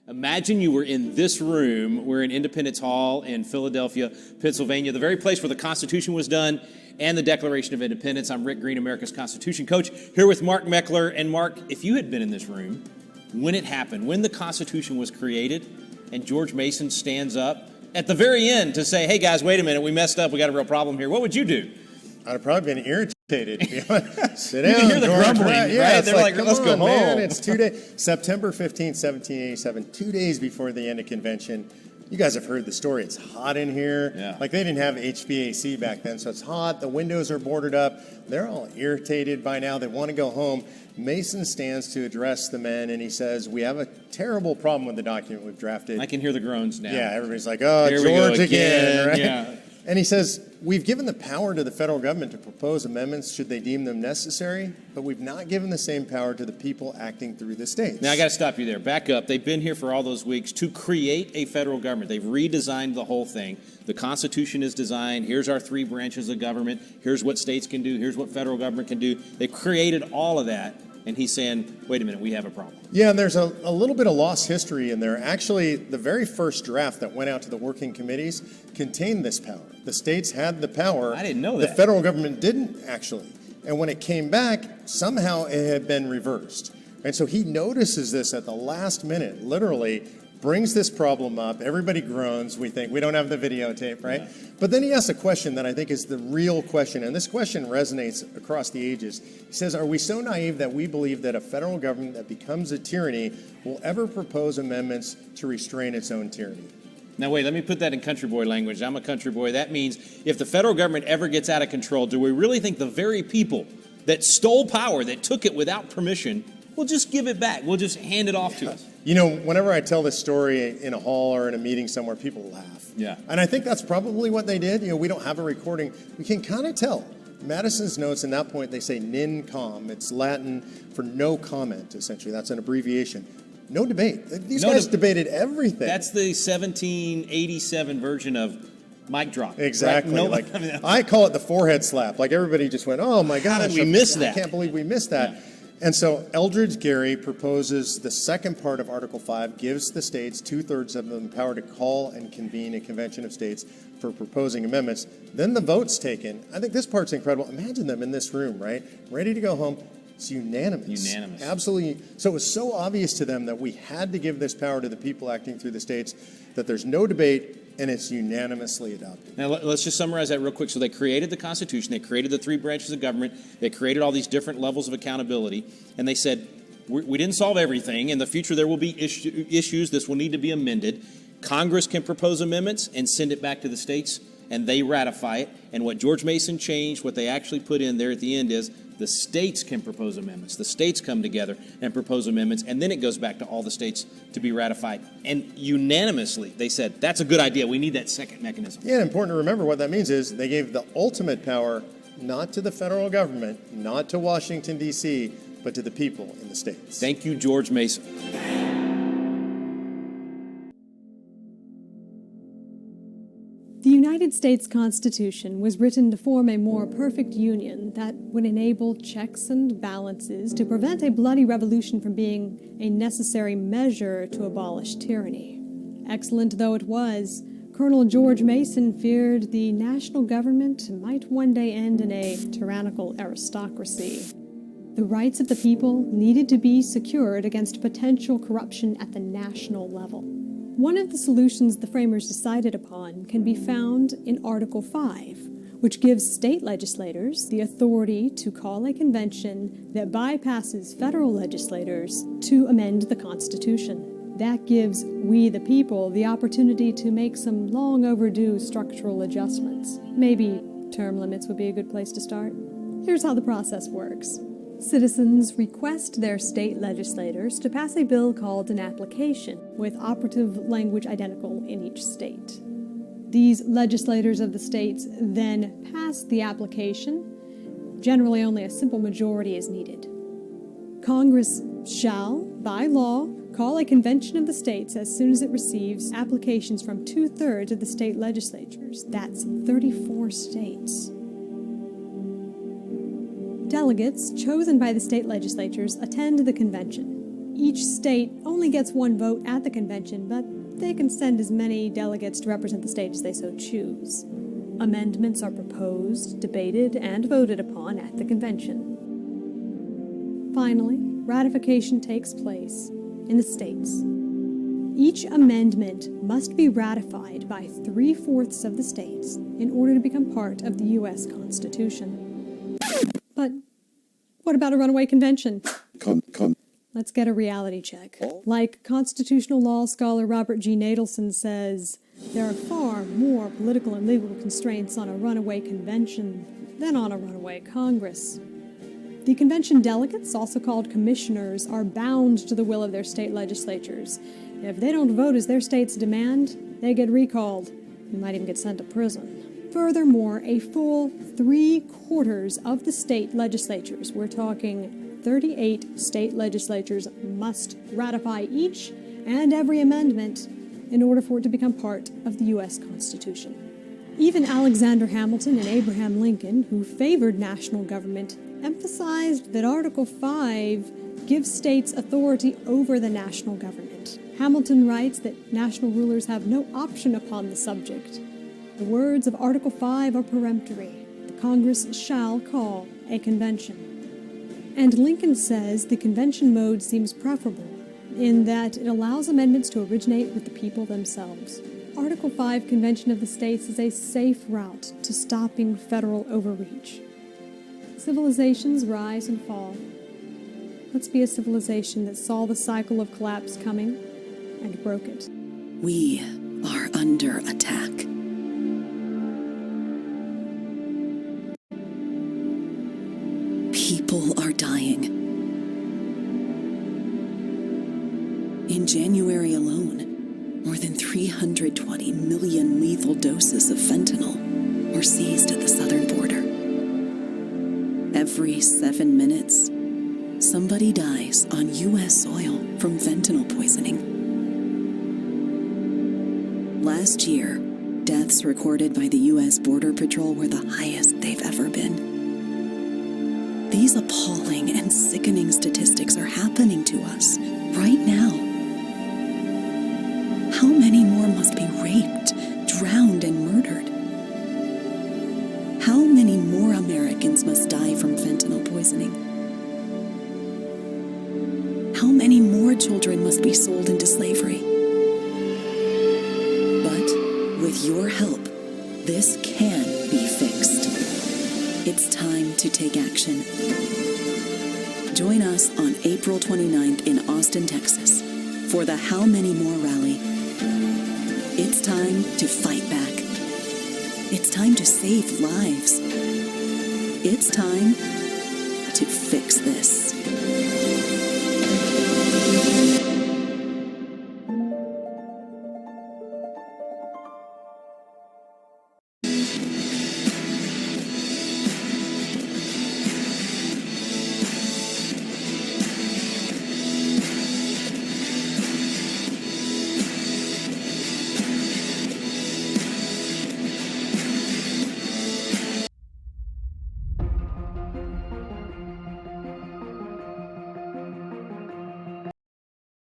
Imagine you were in this room. We're in Independence Hall in Philadelphia, Pennsylvania, the very place where the Constitution was done and the Declaration of Independence. I'm Rick Green, America's Constitution coach, here with Mark Meckler. And Mark, if you had been in this room when it happened, when the Constitution was created, and George Mason stands up at the very end to say, hey guys, wait a minute, we messed up, we got a real problem here, what would you do? I'd have probably been irritated. Sit down. You can hear the George, grumbling, right? Yeah, They're like, let's go home. Man, it's 2 days. September 15th, 1787, 2 days before the end of convention. You guys have heard the story. It's hot in here. Yeah. Like, they didn't have HVAC back then, so it's hot. The windows are boarded up. They're all irritated by now. They want to go home. Mason stands to address the men, and he says, we have a terrible problem with the document we've drafted. I can hear the groans now. Yeah, everybody's like, oh, Here George again, right? Yeah. And he says, we've given the power to the federal government to propose amendments should they deem them necessary, but we've not given the same power to the people acting through the states. Now, I got to stop you there. Back up. They've been here for all those weeks to create a federal government. They've redesigned the whole thing. The Constitution is designed. Here's our three branches of government. Here's what states can do. Here's what federal government can do. They've created all of that. And he's saying, wait a minute, we have a problem. Yeah, and there's a little bit of lost history in there. Actually, the very first draft that went out to the working committees contained this power. The states had the power. I didn't know that. The federal government didn't, actually. And when it came back, somehow it had been reversed. And so he notices this at the last minute, literally brings this problem up. Everybody groans. We think we don't have the videotape, right? Yeah. But then he asks a question that I think is the real question, and this question resonates across the ages. He says, are we so naive that we believe that a federal government that becomes a tyranny will ever propose amendments to restrain its own tyranny? Now, wait, let me put that in country boy language. I'm a country boy. That means if the federal government ever gets out of control, do we really think the very people that stole power, that took it without permission, will just give it back? We'll just hand it off to us? You know, whenever I tell this story in a hall or in a meeting somewhere, people laugh. Yeah. And I think that's probably what they did. You know, we don't have a recording. We can kind of tell. Madison's notes, in that point, they say nin com. It's Latin for no comment, essentially. That's an abbreviation. No debate. These guys debated everything. That's the 1787 version of mic drop. Exactly. Right? Like, I call it the forehead slap. Like, everybody just went, oh, my gosh. How did we miss that? I can't believe we missed that. Yeah. And so Eldridge Gary proposes the second part of Article 5, gives the states, 2/3 of them, power to call and convene a convention of states for proposing amendments. Then the vote's taken. I think this part's incredible. Imagine them in this room, right? Ready to go home. It's unanimous. Unanimous. Absolutely. So it was so obvious to them that we had to give this power to the people acting through the states, that there's no debate, and it's unanimously adopted. Now, let's just summarize that real quick. So they created the Constitution. They created the three branches of government. They created all these different levels of accountability. And they said, we didn't solve everything. In the future, there will be issues. This will need to be amended. Congress can propose amendments and send it back to the states, and they ratify it. And what George Mason changed, what they actually put in there at the end is the states can propose amendments. The states come together and propose amendments, and then it goes back to all the states to be ratified. And unanimously, they said, that's a good idea. We need that second mechanism. Yeah, and important to remember what that means is they gave the ultimate power not to the federal government, not to Washington, D.C., but to the people in the states. Thank you, George Mason. The United States Constitution was written to form a more perfect union that would enable checks and balances to prevent a bloody revolution from being a necessary measure to abolish tyranny. Excellent though it was, Colonel George Mason feared the national government might one day end in a tyrannical aristocracy. The rights of the people needed to be secured against potential corruption at the national level. One of the solutions the framers decided upon can be found in Article 5, which gives state legislators the authority to call a convention that bypasses federal legislators to amend the Constitution. That gives we the people the opportunity to make some long overdue structural adjustments. Maybe term limits would be a good place to start. Here's how the process works. Citizens request their state legislators to pass a bill called an application, with operative language identical in each state. These legislators of the states then pass the application. Generally, only a simple majority is needed. Congress shall, by law, call a convention of the states as soon as it receives applications from 2/3 of the state legislatures. That's 34 states. Delegates chosen by the state legislatures attend the convention. Each state only gets one vote at the convention, but they can send as many delegates to represent the state as they so choose. Amendments are proposed, debated, and voted upon at the convention. Finally, ratification takes place in the states. Each amendment must be ratified by 3/4 of the states in order to become part of the U.S. Constitution. But what about a runaway convention? Let's get a reality check. Like constitutional law scholar Robert G. Nadelson says, there are far more political and legal constraints on a runaway convention than on a runaway Congress. The convention delegates, also called commissioners, are bound to the will of their state legislatures. If they don't vote as their states demand, they get recalled. You might even get sent to prison. Furthermore, a full 3/4 of the state legislatures, we're talking 38 state legislatures, must ratify each and every amendment in order for it to become part of the U.S. Constitution. Even Alexander Hamilton and Abraham Lincoln, who favored national government, emphasized that Article 5 gives states authority over the national government. Hamilton writes that national rulers have no option upon the subject. The words of Article 5 are peremptory. The Congress shall call a convention. And Lincoln says the convention mode seems preferable in that it allows amendments to originate with the people themselves. Article 5 Convention of the States is a safe route to stopping federal overreach. Civilizations rise and fall. Let's be a civilization that saw the cycle of collapse coming and broke it. We are under attack. People are dying. In January alone, more than 320 million lethal doses of fentanyl were seized at the southern border. Every 7 minutes, somebody dies on U.S. soil from fentanyl poisoning. Last year, deaths recorded by the U.S. Border Patrol were the highest they've ever been. These appalling and sickening statistics are happening to us right now. How many more must be raped, drowned, and murdered? How many more Americans must die from fentanyl poisoning? How many more children must be sold into slavery? But with your help, this can be fixed. It's time to take action. Join us on April 29th in Austin, Texas, for the How Many More rally. It's time to fight back. It's time to save lives. It's time to fix this.